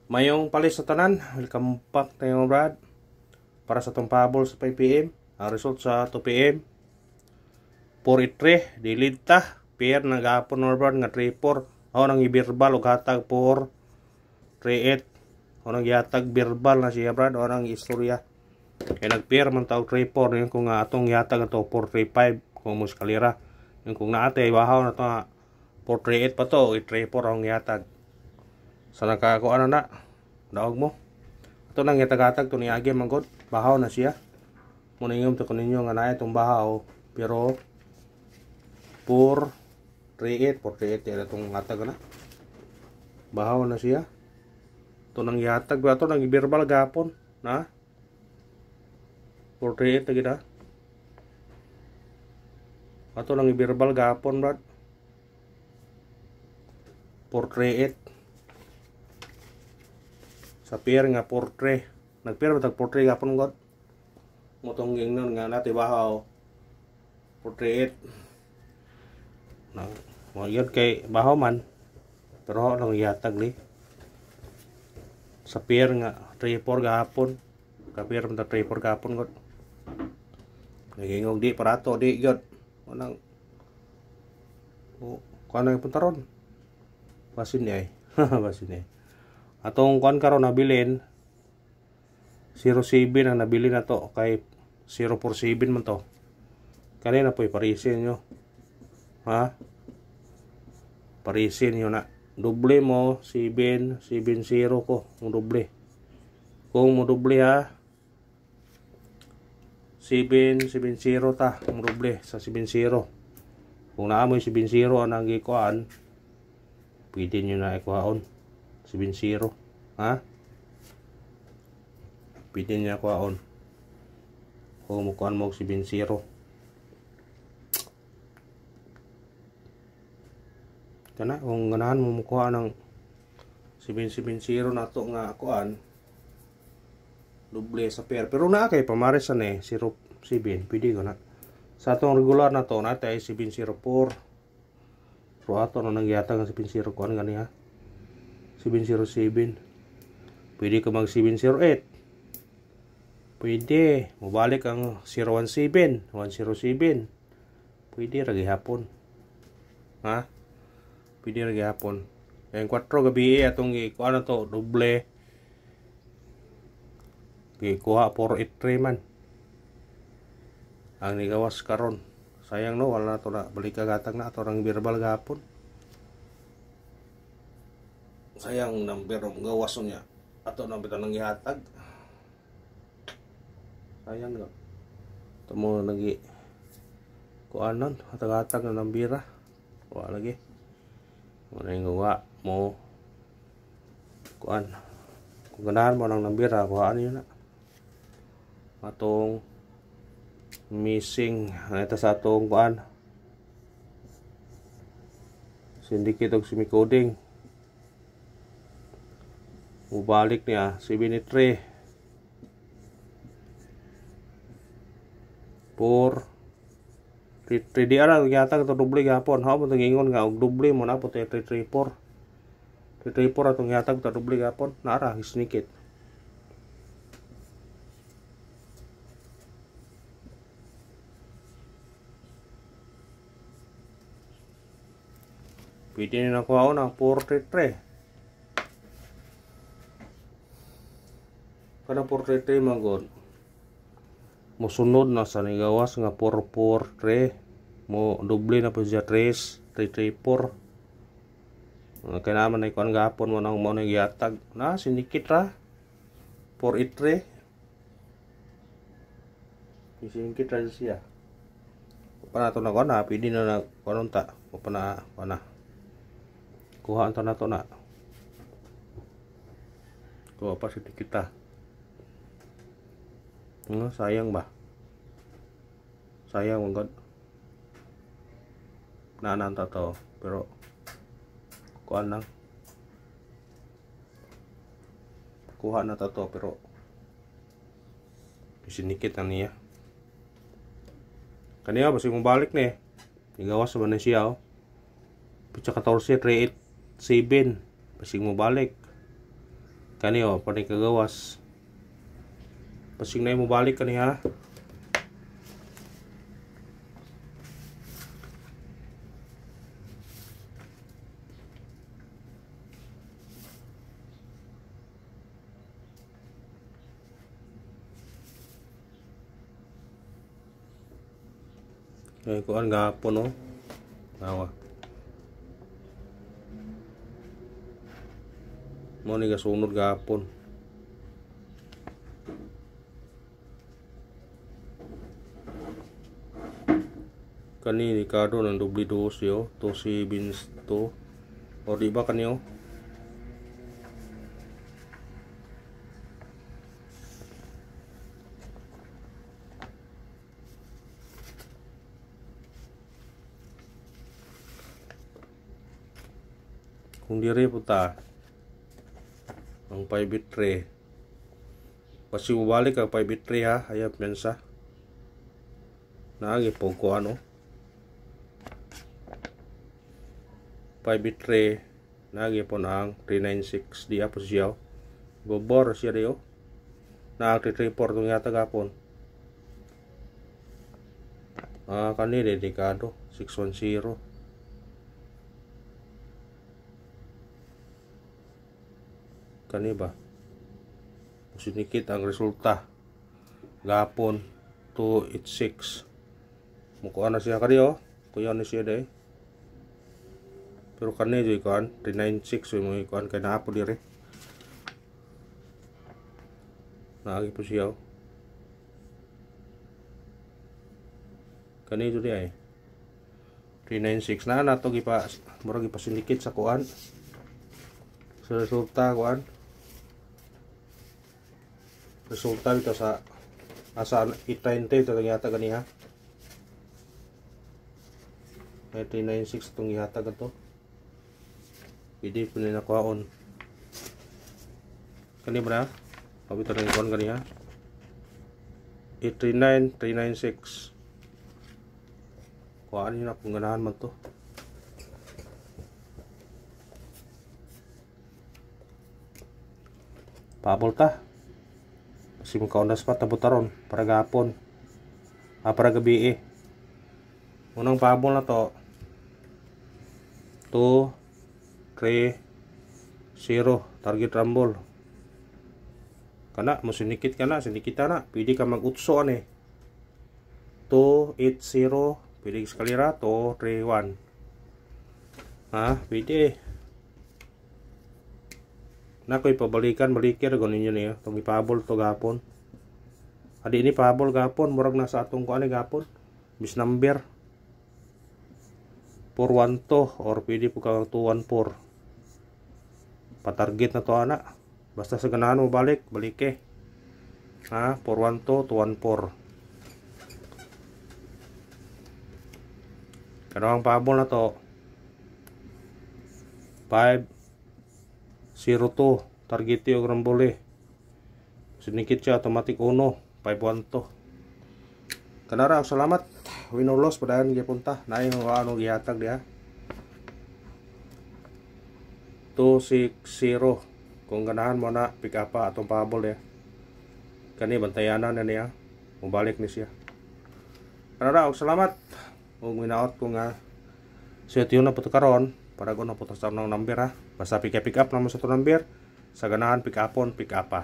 Mayong palis sa tanan, welcome back tayo brad. Para sa itong pahabol sa 5pm, ang result sa 2pm 4-3, dilid ta pair na gapon or brad nga 3-4. Ako nang ibirbal og hatag 4-3-8. Ako nang yatag birbal na siya brad, o nang istorya. Kaya nag-pair man tawag 3-4, yun kung atong yatag ito 4-3-5 kung muskalira. Yun kung naate bahaw na ito 4-3-8 pa to, 3-4 ang yatag. Sa nakakuha na daog mo. Ito nang yatag-atag ito ni Agi manggod. Bahaw na siya. Muna ingom ito kuninyo nga na itong bahaw. Pero 4-3-8 yan itong atag na. Bahaw na siya. Ito nang yatag. Ito nang ibirbal gapon. Na 4-3-8 lagi na. Ito nang ibirbal gapon brad. 4-3-8. Sa pair nga 4-3. Nag-pair ba tag 4-3 gapon god. Motong ingnon nga nati bahaw 4-3-8. Mo yun kay bahaw man. Pero lang yatag ni. Sa pair nga 3-4 gapon. Ka-pair man tag 3-4 gapon god. Nagingog di parato di god. Manang kuno yung puntaron. Basin ni ay. Basin ni. Atong kuan karon nabilin 07 ang nabili na to kay 047 man to. Kanina po iparisin nyo. Ha? Parisin nyo na. Doble mo 770 ko. Mo doble. Kung mo doble ha 770 ta. Mo doble sa 70. Kung naamoy 70 ang nagikuan, pwede nyo na ikuhaon 70. Ha? Pwede niya kuhaon. Kung mukuhan mo 70. Kana, kung ganahan mo mukuha ng 770 na to nga kuhan, doble sa pair. Pero na kay pamarisan 07. Pwede ko na. Sa itong regular na to, natin ay 704. Pero ato na nangyata ng 70 kuhan gani ha. 707. Pwede ka mag 708. Pwede mabalik ang 017, 107. Pwede ragi hapon. Ha? Pwede ragi hapon. Yung 4 gabi atong ikuha na to doble. Gikuha 483 man. Ang nigawas karon. Sayang no, wala na to na balik kagatag na ato rang birbal gapon. Sayang number ng gawas niya. Ato na bitaw nang gihatag. Sayang nga. Ito mo lagi kuanon, hatag-hatag na ng bira. Wala lagi. Muna yung gawa mo kuan. Kung ganahan mo ng bira, kuhaan yun na. Atong missing. Ito sa atong kuan. Syndicate og semi-coding. Mubalik niya 73 4 3 di ara yata ito doble gapon. Ha mo ingon nga og doble mo na po 334 atong yatag ito doble gapon na ara sneakit. Pwede na kuha na 433. Kada 433 magod. Musunod na sa nigawas nga 443. Mo doble na po siya 334. Kaya naman na ikuan gapon mo nang mo nang yatag. Na sinikit ra. 483. Sinikit ra siya. Pa na to na kuan na pwede na kuan ta. Pa na kuan na. Kuha to na to na. Kuha pa si kita. Sayang ba? Sayang mga god. Nananta to. Pero kuha lang. Kuha na to pero isinikit na niya. Kaniya basi mong balik na Igawas naman na siya Pitsa 14, 387. Basi mo balik. Kani o, panay kagawas. Pasing na mo balik kani ha. Ay, kuan gapon no. Awa. Mo ni gasunod gapon. Kani Ricardo ng doble dos yo, to si Vince to. O di ba kanyo? Kung dire puta ang 5 bit tray. Pasi ubalik ang 5 bit tray ha, ayap mensa. Naagi po ko ano. 5 bit tray naagi po ang 396 di apo siya. Gobor siya dio. Na 334 tong yata gapon. Kani dedikado 610. Kani ba? Sinikit ang resulta. Gapon 286. Mukuha na siya kadi oh. Kuya na siya day. Pero kani joy kan 396 mo ikuan kay naapo dire. Naagi po siya. Kani joy ay 396 na nato gipa murag gipa sinikit sa kuan. Sa resulta kuan. Resulta ito sa asa 820 ito yata ganiha. 396 itong ihatag ito. Pwede po nila kuhaon. Kani ba na? Pabito na yung kuhan ganiha. 839, 396. Kuhaan nyo na kung ganahan man to. Pabol ta. Kasi makaundas pa tabutaron para gapon. Para gabi eh. Unang pabol na to. 2, 3, 0. Target rumble. Kana, mo sinikit ka na. Sinikita na. Pwede ka mag-utso eh. 2, 8, 0. Pwede eskalera. 2, 3, 1. Pwede. Nakoy pabalikan balikir gonin niyo niyo tong ipabol to gapon. Adi ini pabol gapon murag nasa atong kuan gapon. Bis number 412 or pwede po ka 214. Patarget na to ana. Basta sa ganahan mo balik eh. 412 214. Kanang pabol na to 502 target yung rambole. Sinikit siya automatic 1 512. Kanara salamat. Winolos padaan gipunta. Naay ano gihatag dia. 260 kung ganahan mo na pick up atong pabol ya. Kani bantayanan na niya. Mubalik ni siya. Kanara salamat. Ug minaot ko nga set yun na po karon para ko na po ng number ha. Basta pick up naman sa to number. Sa ganahan pick upon pick up